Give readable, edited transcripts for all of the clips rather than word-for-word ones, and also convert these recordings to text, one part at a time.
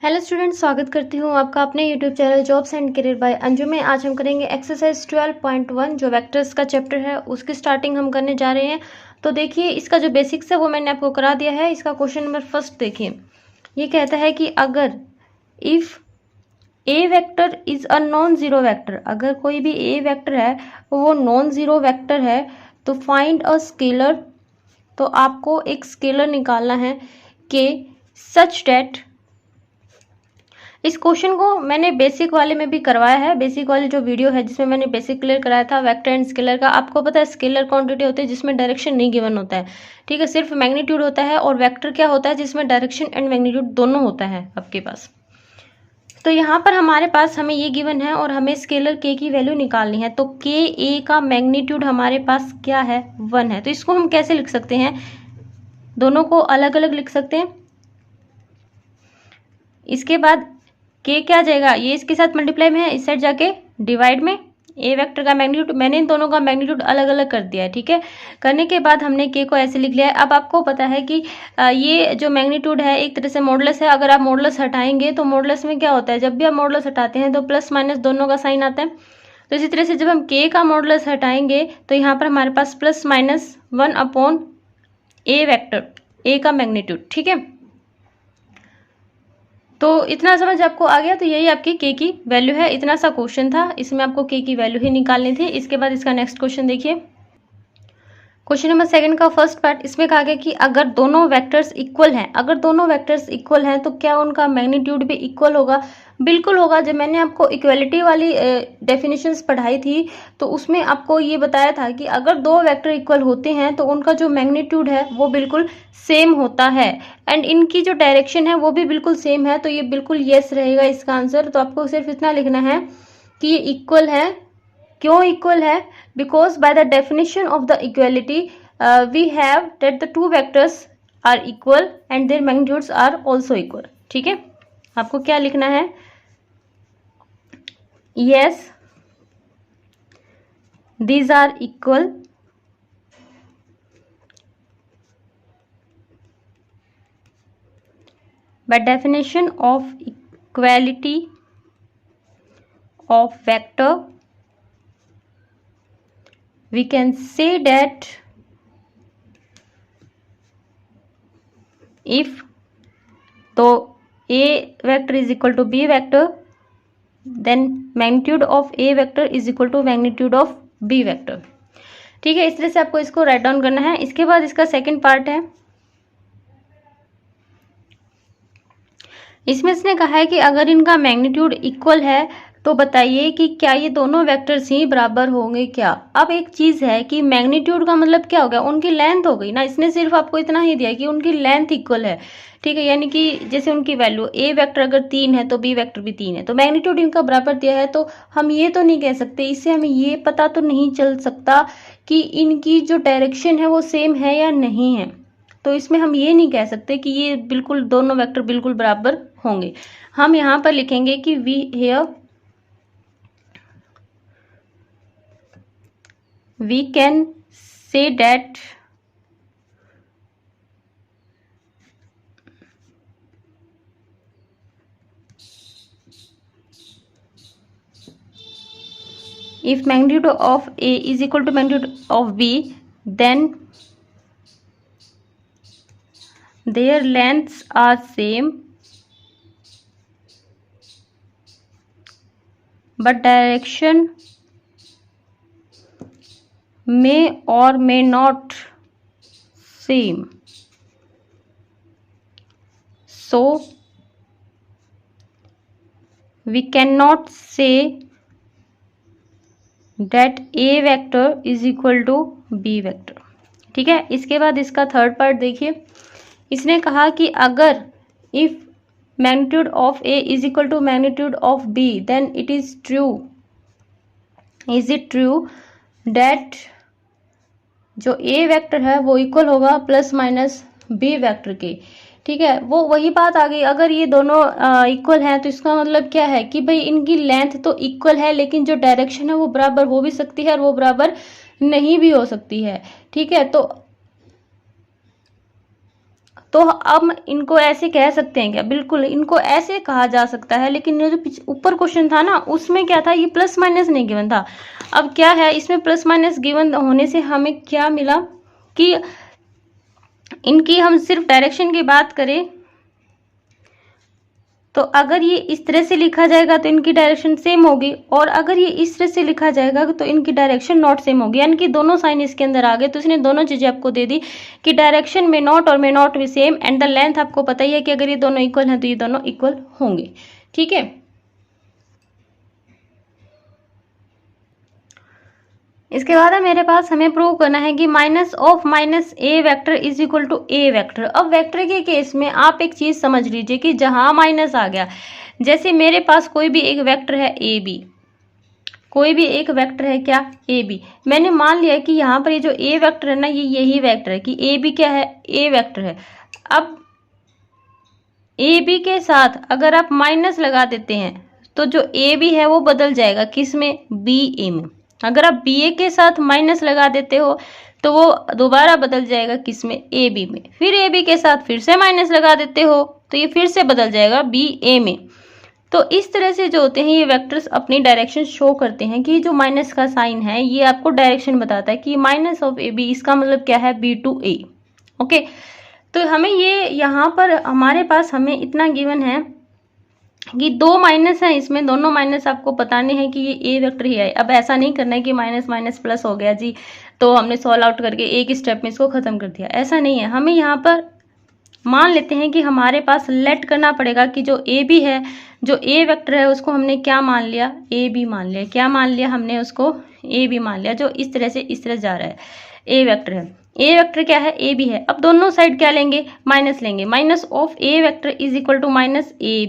Hello students, स्वागत करती हूँ आपका अपने YouTube channel jobs and career bye Anju में। आज हम करेंगे एक्सरसाइज 12.1 जो वेक्टर्स का चैप्टर है, उसकी स्टार्टिंग हम करने जा रहे हैं। तो देखिए, इसका जो बेसिक्स है वो मैंने आपको करा दिया है। इसका क्वेश्चन नंबर फर्स्ट देखिए, ये कहता है कि अगर if A vector is a non zero vector, अगर कोई भी ए वेक्टर है वो नॉन ज़ीरो वेक्टर है तो फाइंड अ स्केलर। तो आपको एक स्केलर निकालना है कि सच डेट, इस क्वेश्चन को मैंने बेसिक वाले में भी करवाया है। बेसिक वाली जो वीडियो है जिसमें मैंने बेसिक क्लियर कराया था वेक्टर एंड स्केलर का। आपको पता है स्केलर क्वांटिटी होती है जिसमें डायरेक्शन नहीं गिवन होता है, ठीक है, सिर्फ मैग्नीट्यूड होता है। और वेक्टर क्या होता है जिसमें डायरेक्शन एंड मैग्नीट्यूड दोनों होता है आपके पास। तो यहाँ पर हमारे पास हमें ये गिवन है और हमें स्केलर के की वैल्यू निकालनी है। तो के ए का मैग्नीट्यूड हमारे पास क्या है, 1 है। तो इसको हम कैसे लिख सकते हैं, दोनों को अलग अलग लिख सकते हैं। इसके बाद के क्या आ जाएगा, ये इसके साथ मल्टीप्लाई में है, इस साइड जाके डिवाइड में। ए वेक्टर का मैग्नीट्यूड, मैंने इन दोनों का मैग्नीट्यूड अलग अलग कर दिया है, ठीक है। करने के बाद हमने के को ऐसे लिख लिया है। अब आपको पता है कि ये जो मैग्नीट्यूड है एक तरह से मॉडुलस है। अगर आप मॉडुलस हटाएंगे तो मॉडुलस में क्या होता है, जब भी आप मॉडुलस हटाते हैं तो प्लस माइनस दोनों का साइन आता है। तो इसी तरह से जब हम के का मॉडुलस हटाएंगे तो यहाँ पर हमारे पास प्लस माइनस 1 ए वेक्टर, ए का मैग्नीट्यूड, ठीक है। तो इतना समझ आपको आ गया। तो यही आपकी के की वैल्यू है। इतना सा क्वेश्चन था, इसमें आपको के की वैल्यू ही निकालनी थी। इसके बाद इसका नेक्स्ट क्वेश्चन देखिए, क्वेश्चन नंबर 2 का फर्स्ट पार्ट। इसमें कहा गया कि अगर दोनों वेक्टर्स इक्वल हैं, अगर दोनों वेक्टर्स इक्वल हैं तो क्या उनका मैग्नीट्यूड भी इक्वल होगा। बिल्कुल होगा। जब मैंने आपको इक्वलिटी वाली डेफिनेशंस पढ़ाई थी तो उसमें आपको ये बताया था कि अगर दो वेक्टर इक्वल होते हैं तो उनका जो मैग्नीट्यूड है वो बिल्कुल सेम होता है एंड इनकी जो डायरेक्शन है वो भी बिल्कुल सेम है। तो ये बिल्कुल यस रहेगा इसका आंसर। तो आपको सिर्फ इतना लिखना है कि ये इक्वल है। क्यों इक्वल है, because by the definition of the equality we have that the two vectors are equal and their magnitudes are also equal, ठीक है। आपको क्या लिखना है, yes these are equal by definition of equality of vector we can say that if तो a vector is equal to b vector then magnitude of a vector is equal to magnitude of b vector, ठीक है। इस तरह से आपको इसको write down करना है। इसके बाद इसका सेकंड पार्ट है, इसमें इसने कहा है कि अगर इनका मैग्नीट्यूड इक्वल है तो बताइए कि क्या ये दोनों वेक्टर्स ही बराबर होंगे क्या। अब एक चीज है कि मैग्नीट्यूड का मतलब क्या हो गया, उनकी लेंथ हो गई ना। इसने सिर्फ आपको इतना ही दिया कि उनकी लेंथ इक्वल है, ठीक है। यानी कि जैसे उनकी वैल्यू ए वेक्टर अगर 3 है तो बी वेक्टर भी 3 है, तो मैग्नीट्यूड इनका बराबर दिया है। तो हम ये तो नहीं कह सकते, इससे हमें ये पता तो नहीं चल सकता कि इनकी जो डायरेक्शन है वो सेम है या नहीं है। तो इसमें हम ये नहीं कह सकते कि ये बिल्कुल दोनों वेक्टर बिल्कुल बराबर होंगे। हम यहाँ पर लिखेंगे कि we can say that if magnitude of A is equal to magnitude of B then their lengths are same but direction may or may not same, so we cannot say that A vector is equal to B vector, ठीक है। इसके बाद इसका third part देखिए, इसने कहा कि अगर if magnitude of A is equal to magnitude of B then it is true, is it true that जो A वेक्टर है वो इक्वल होगा प्लस माइनस B वेक्टर के, ठीक है। वो वही बात आ गई, अगर ये दोनों इक्वल हैं तो इसका मतलब क्या है कि भाई इनकी लेंथ तो इक्वल है लेकिन जो डायरेक्शन है वो बराबर हो भी सकती है और वो बराबर नहीं भी हो सकती है, ठीक है। तो अब इनको ऐसे कह सकते हैं क्या? बिल्कुल इनको ऐसे कहा जा सकता है, लेकिन ये जो ऊपर क्वेश्चन था ना उसमें क्या था, ये प्लस माइनस नहीं गिवन था। अब क्या है, इसमें प्लस माइनस गिवन होने से हमें क्या मिला कि इनकी हम सिर्फ डायरेक्शन की बात करें तो अगर ये इस तरह से लिखा जाएगा तो इनकी डायरेक्शन सेम होगी, और अगर ये इस तरह से लिखा जाएगा तो इनकी डायरेक्शन नॉट सेम होगी, यानी कि दोनों साइन इसके अंदर आ गए। तो इसने दोनों चीजें आपको दे दी कि डायरेक्शन में नॉट और में नॉट भी सेम, एंड द लेंथ आपको पता ही है कि अगर ये दोनों इक्वल हैं तो ये दोनों इक्वल होंगे। ठीक है, इसके बाद है मेरे पास, हमें प्रूव करना है कि minus of minus a vector is equal to a vector. अब वेक्टर के केस में आप एक चीज समझ लीजिए कि जहां माइनस आ गया, जैसे मेरे पास कोई भी एक वेक्टर है ए बी, कोई भी एक वेक्टर है क्या, ए बी, मैंने मान लिया कि यहाँ पर ये जो ए वेक्टर है ना, ये यही वेक्टर है कि ए बी क्या है, ए वेक्टर है। अब ए बी के साथ अगर आप माइनस लगा देते हैं तो जो ए बी है वो बदल जाएगा किस में, बी ए में। अगर आप बी ए के साथ माइनस लगा देते हो तो वो दोबारा बदल जाएगा किस में, ए बी में। फिर ए बी के साथ फिर से माइनस लगा देते हो तो ये फिर से बदल जाएगा बी ए में। तो इस तरह से जो होते हैं ये वेक्टर्स अपनी डायरेक्शन शो करते हैं कि जो माइनस का साइन है ये आपको डायरेक्शन बताता है कि माइनस ऑफ ए बी, इसका मतलब क्या है, बी टू ए। ओके, तो हमें ये यहाँ पर हमारे पास हमें इतना गिवन है कि दो माइनस है, इसमें दोनों माइनस आपको बताने हैं कि ये ए वेक्टर ही है। अब ऐसा नहीं करना है कि माइनस माइनस प्लस हो गया जी तो हमने सॉल्व आउट करके एक स्टेप में इसको खत्म कर दिया, ऐसा नहीं है। हमें यहाँ पर मान लेते हैं कि हमारे पास लेट करना पड़ेगा कि जो ए बी है, जो ए वेक्टर है उसको हमने क्या मान लिया, ए बी मान लिया। क्या मान लिया हमने, उसको ए बी मान लिया, जो इस तरह से इस तरह जा रहा है, ए वेक्टर है। ए वेक्टर क्या है, ए बी है। अब दोनों साइड क्या लेंगे, माइनस लेंगे। Minus of a vector is equal to minus a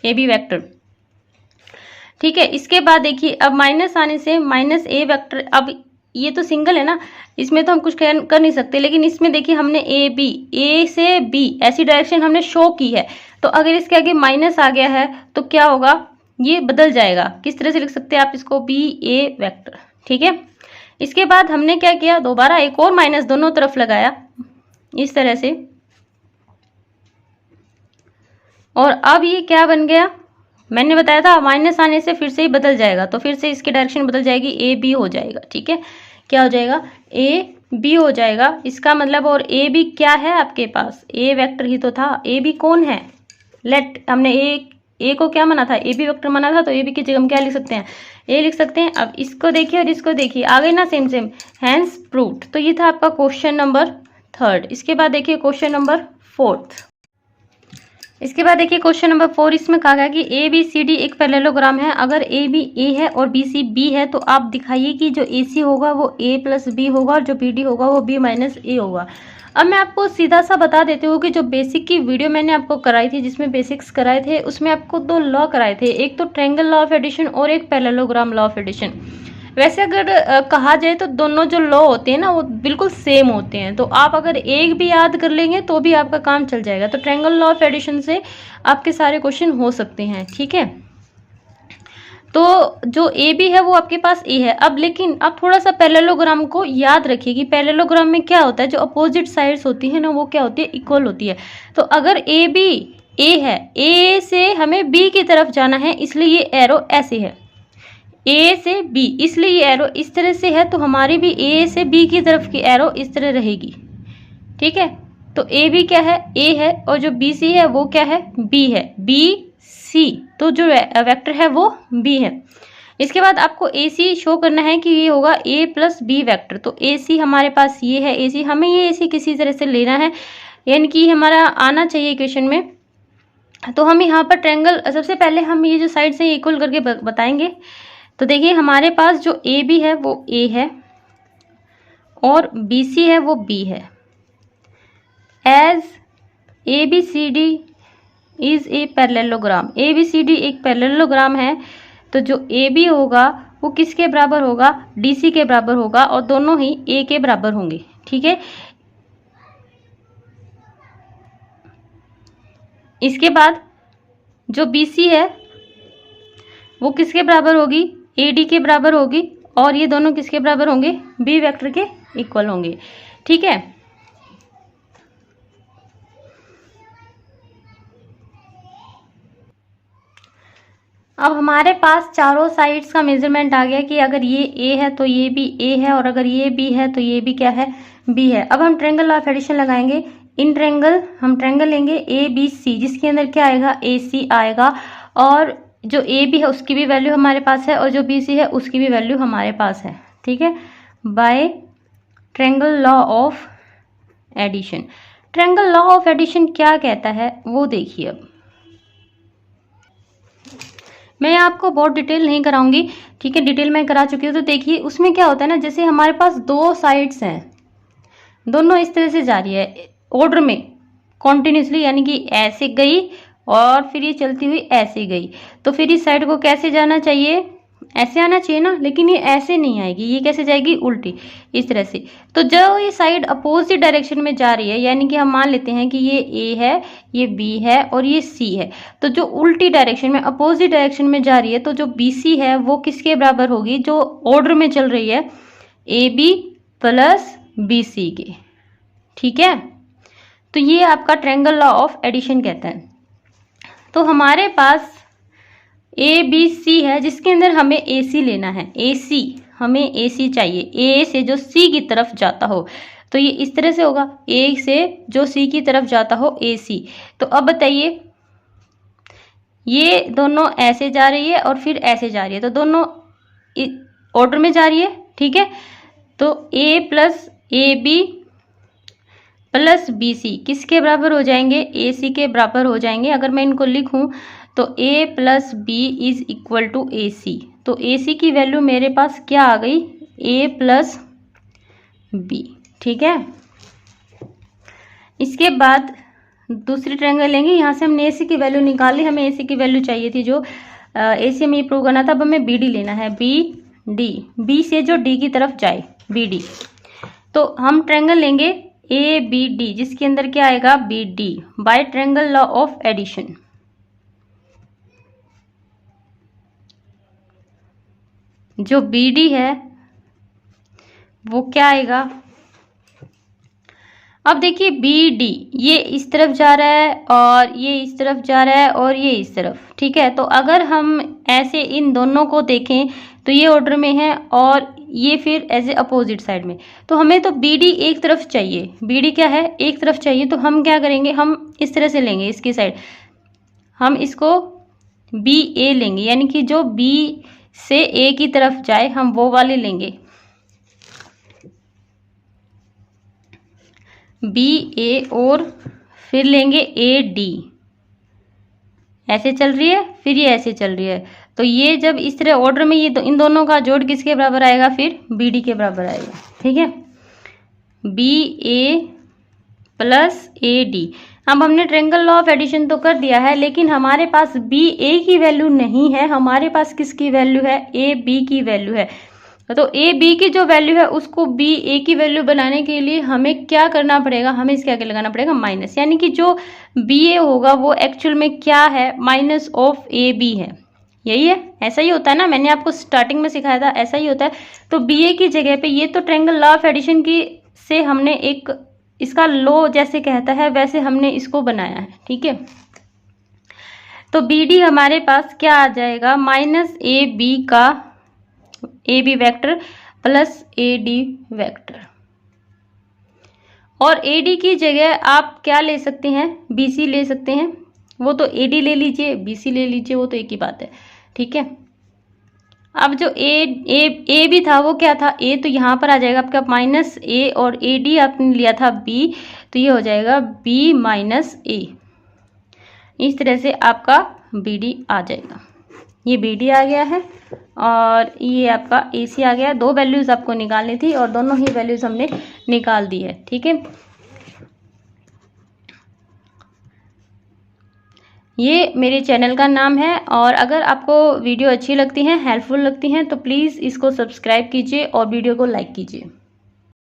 b vector. ठीक है, इसके बाद देखिए अब माइनस आने से माइनस ए वेक्टर, अब ये तो सिंगल है ना, इसमें तो हम कुछ कर नहीं सकते, लेकिन इसमें देखिए हमने ए बी, ए से बी ऐसी डायरेक्शन हमने शो की है, तो अगर इसके आगे माइनस आ गया है तो क्या होगा, ये बदल जाएगा। किस तरह से लिख सकते हैं आप इसको, बी ए वेक्टर। ठीक है, इसके बाद हमने क्या किया, दोबारा एक और माइनस दोनों तरफ लगाया इस तरह से, और अब ये क्या बन गया, मैंने बताया था माइनस आने से फिर से ही बदल जाएगा, तो फिर से इसकी डायरेक्शन बदल जाएगी, ए बी हो जाएगा। ठीक है, क्या हो जाएगा, ए बी हो जाएगा। इसका मतलब, और ए बी क्या है आपके पास, ए वेक्टर ही तो था। ए बी कौन है, लेट हमने ए को क्या माना था, ए बी वेक्टर माना था, तो ए बी की जगह हम क्या लिख सकते हैं, ए लिख सकते हैं। अब इसको देखिए और इसको देखिए, आ गई ना सेम सेम, हैंस प्रूव्ड। तो ये था आपका क्वेश्चन नंबर 3। इसके बाद देखिए क्वेश्चन नंबर 4। इसके बाद देखिए क्वेश्चन नंबर 4, इसमें कहा गया कि ए बी सी डी एक पैरेललोग्राम है। अगर ए बी ए है और बी सी बी है तो आप दिखाइए कि जो ए सी होगा वो ए प्लस बी होगा और जो बी डी होगा वो बी माइनस ए होगा। अब मैं आपको सीधा सा बता देती हूँ कि जो बेसिक की वीडियो मैंने आपको कराई थी, जिसमें बेसिक्स कराए थे, उसमें आपको 2 लॉ कराए थे, एक तो ट्रायंगल लॉ ऑफ एडिशन और एक पैरेललोग्राम लॉ ऑफ एडिशन। वैसे अगर कहा जाए तो दोनों जो लॉ होते हैं ना वो बिल्कुल सेम होते हैं, तो आप अगर एक भी याद कर लेंगे तो भी आपका काम चल जाएगा। तो ट्रायंगल लॉ ऑफ एडिशन से आपके सारे क्वेश्चन हो सकते हैं। ठीक है, तो जो ए बी है वो आपके पास ए है। अब लेकिन आप थोड़ा सा पैरेललोग्राम को याद रखिए कि पैरेललोग्राम में क्या होता है, जो अपोजिट साइड्स होती है ना वो क्या होती है, इक्वल होती है। तो अगर ए बी ए है, ए से हमें बी की तरफ जाना है, इसलिए ये एरो ऐसे है, ए से बी, इसलिए ये एरो इस तरह से है, तो हमारी भी ए से बी की तरफ की एरो इस तरह रहेगी। ठीक है, तो ए बी क्या है, ए है, और जो बी सी है वो क्या है, बी है, बी सी, तो जो वेक्टर है वो बी है। इसके बाद आपको ए सी शो करना है कि ये होगा ए प्लस बी वेक्टर। तो ए सी हमारे पास ये है, ए सी, हमें ये ए सी किसी तरह से लेना है, यानी कि हमारा आना चाहिए इक्वेशन में। तो हम यहाँ पर ट्रायंगल, सबसे पहले हम ये जो साइड से इक्वल करके बताएंगे। तो देखिए हमारे पास जो ए बी है वो ए है और बी सी है वो बी है। As a b c d is a parallelogram, a b c d एक पैरेललोग्राम है, तो जो ए बी होगा वो किसके बराबर होगा, डी सी के बराबर होगा, और दोनों ही ए के बराबर होंगे। ठीक है, इसके बाद जो बी सी है वो किसके बराबर होगी, ए डी के बराबर होगी, और ये दोनों किसके बराबर होंगे, बी वेक्टर के इक्वल होंगे। ठीक है, अब हमारे पास चारों साइड्स का मेजरमेंट आ गया कि अगर ये ए है तो ये भी ए है, और अगर ये बी है तो ये भी क्या है, बी है। अब हम ट्रायंगल लॉ ऑफ एडिशन लगाएंगे। इन ट्रायंगल हम ट्रायंगल लेंगे ए बी सी, जिसके अंदर क्या आएगा, ए सी आएगा, और जो ए बी है उसकी भी वैल्यू हमारे पास है और जो बी सी है उसकी भी वैल्यू हमारे पास है। ठीक है, by triangle law of addition. Triangle law of addition क्या कहता है वो देखिए। अब मैं आपको बहुत डिटेल नहीं कराऊंगी, ठीक है, डिटेल मैं करा चुकी हूँ। तो देखिए उसमें क्या होता है ना, जैसे हमारे पास दो साइड्स हैं, दोनों इस तरह से जा रही है ऑर्डर में कॉन्टिन्यूसली, यानी कि ऐसे गई और फिर ये चलती हुई ऐसे गई, तो फिर इस साइड को कैसे जाना चाहिए, ऐसे आना चाहिए ना, लेकिन ये ऐसे नहीं आएगी, ये कैसे जाएगी, उल्टी, इस तरह से। तो जो ये साइड अपोजिट डायरेक्शन में जा रही है, यानी कि हम मान लेते हैं कि ये ए है, ये बी है और ये सी है, तो जो उल्टी डायरेक्शन में अपोजिट डायरेक्शन में जा रही है, तो जो बी सी है वो किसके बराबर होगी, जो ऑर्डर में चल रही है, a b plus b c के। ठीक है, तो ये आपका ट्रायंगल लॉ ऑफ एडिशन कहता है। तो हमारे पास ए बी सी है, जिसके अंदर हमें ए सी लेना है, ए सी, हमें ए सी चाहिए, ए से जो सी की तरफ जाता हो, तो ये इस तरह से होगा, ए से जो सी की तरफ जाता हो, ए सी। तो अब बताइए, ये दोनों ऐसे जा रही है और फिर ऐसे जा रही है, तो दोनों ऑर्डर में जा रही है। ठीक है, तो a plus a b plus b c किसके बराबर हो जाएंगे, ए सी के बराबर हो जाएंगे। अगर मैं इनको लिखूं तो a plus b is equal to a c, तो ए सी की वैल्यू मेरे पास क्या आ गई, a प्लस बी। ठीक है, इसके बाद दूसरी ट्रायंगल लेंगे, यहाँ से हमने ए सी की वैल्यू निकाल ली, हमें ए सी की वैल्यू चाहिए थी, जो ए सी में ये प्रूव करना था। अब हमें बी डी लेना है, बी डी, बी से जो डी की तरफ जाए, बी डी। तो हम ट्रायंगल लेंगे ए बी डी, जिसके अंदर क्या आएगा, b d, by triangle law of addition. जो बी डी है वो क्या आएगा, अब देखिए बी डी ये इस तरफ जा रहा है और ये इस तरफ जा रहा है और ये इस तरफ। ठीक है, तो अगर हम ऐसे इन दोनों को देखें तो ये ऑर्डर में है और ये फिर एज ए अपोजिट साइड में, तो हमें तो बी डी एक तरफ चाहिए, बी डी क्या है, एक तरफ चाहिए। तो हम क्या करेंगे, हम इस तरह से लेंगे इसकी साइड, हम इसको बी ए लेंगे, यानी कि जो बी से ए की तरफ जाए हम वो वाले लेंगे, बी ए, और फिर लेंगे ए डी, ऐसे चल रही है, फिर ये ऐसे चल रही है। तो ये जब इस तरह ऑर्डर में, ये इन दोनों का जोड़ किसके बराबर आएगा, फिर बी डी के बराबर आएगा। ठीक है, b a plus a d. अब हमने ट्रायंगल लॉ ऑफ एडिशन तो कर दिया है, लेकिन हमारे पास बी ए की वैल्यू नहीं है, हमारे पास किसकी वैल्यू है, ए बी की वैल्यू है। तो ए बी की जो वैल्यू है उसको बी ए की वैल्यू बनाने के लिए हमें क्या करना पड़ेगा, हमें इसके आगे लगाना पड़ेगा माइनस, यानी कि जो बी ए होगा वो एक्चुअल में क्या है, माइनस ऑफ ए बी है। यही है, ऐसा ही होता है ना, मैंने आपको स्टार्टिंग में सिखाया था, ऐसा ही होता है। तो बी ए की जगह पे, ये तो ट्रायंगल लॉ ऑफ एडिशन की से हमने एक, इसका लॉ जैसे कहता है वैसे हमने इसको बनाया है। ठीक है, तो बी डी हमारे पास क्या आ जाएगा, माइनस ए बी का, a b vector plus a d vector, और ए डी की जगह आप क्या ले सकते हैं, बी सी ले सकते हैं। वो तो ए डी ले लीजिए, बी सी ले लीजिए, वो तो एक ही बात है। ठीक है, अब जो ए भी था वो क्या था, ए, तो यहाँ पर आ जाएगा आपका माइनस ए, और ए डी आपने लिया था बी, तो ये हो जाएगा बी माइनस ए। इस तरह से आपका बी डी आ जाएगा। ये बी डी आ गया है और ये आपका ए सी आ गया। दो वैल्यूज़ आपको निकालनी थी और दोनों ही वैल्यूज़ हमने निकाल दी है। ठीक है, ये मेरे चैनल का नाम है, और अगर आपको वीडियो अच्छी लगती है, हेल्पफुल लगती हैं, तो प्लीज़ इसको सब्सक्राइब कीजिए और वीडियो को लाइक कीजिए।